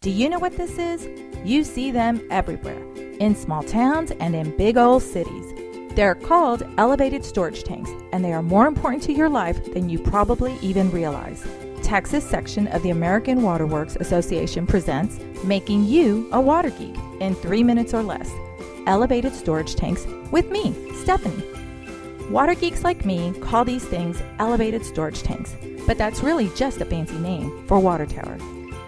Do you know what this is? You see them everywhere, in small towns and in big old cities. They're called elevated storage tanks, and they are more important to your life than you probably even realize. Texas section of the American Waterworks Association presents Making You a Water Geek in 3 minutes or less. Elevated storage tanks with me, Stephanie. Water geeks like me call these things elevated storage tanks, but that's really just a fancy name for water towers.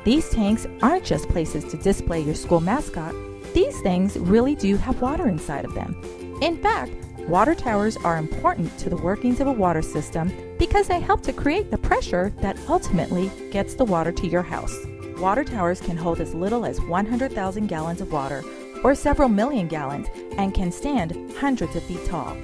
These tanks aren't just places to display your school mascot. These things really do have water inside of them. In fact, water towers are important to the workings of a water system because they help to create the pressure that ultimately gets the water to your house. Water towers can hold as little as 100,000 gallons of water or several million gallons and can stand hundreds of feet tall.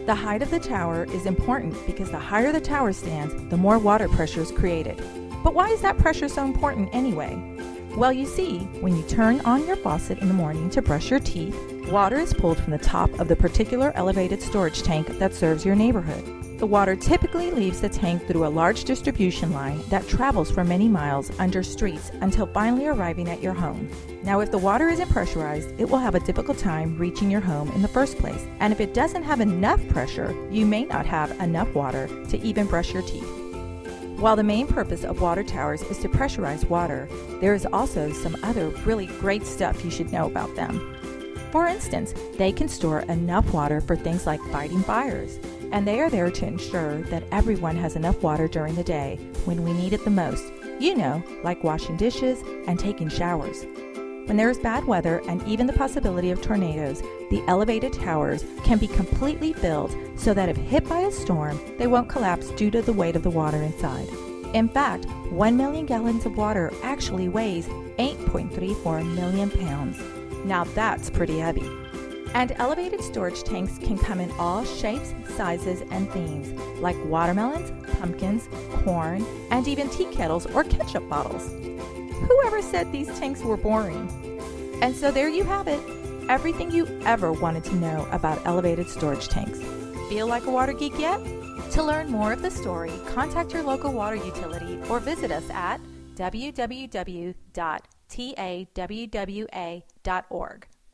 The height of the tower is important because the higher the tower stands, the more water pressure is created. But why is that pressure so important anyway? Well, you see, when you turn on your faucet in the morning to brush your teeth, water is pulled from the top of the particular elevated storage tank that serves your neighborhood. The water typically leaves the tank through a large distribution line that travels for many miles under streets until finally arriving at your home. Now, if the water isn't pressurized, it will have a difficult time reaching your home in the first place. And if it doesn't have enough pressure, you may not have enough water to even brush your teeth. While the main purpose of water towers is to pressurize water, there is also some other really great stuff you should know about them. For instance, they can store enough water for things like fighting fires, and they are there to ensure that everyone has enough water during the day when we need it the most, like washing dishes and taking showers. When there is bad weather and even the possibility of tornadoes, the elevated towers can be completely filled so that if hit by a storm, they won't collapse due to the weight of the water inside. In fact, 1 million gallons of water actually weighs 8.34 million pounds. Now that's pretty heavy. And elevated storage tanks can come in all shapes, sizes, and themes, like watermelons, pumpkins, corn, and even tea kettles or ketchup bottles. Whoever said these tanks were boring? And so there you have it, everything you ever wanted to know about elevated storage tanks. Feel like a water geek yet? To learn more of the story, contact your local water utility or visit us at www.tawwa.org.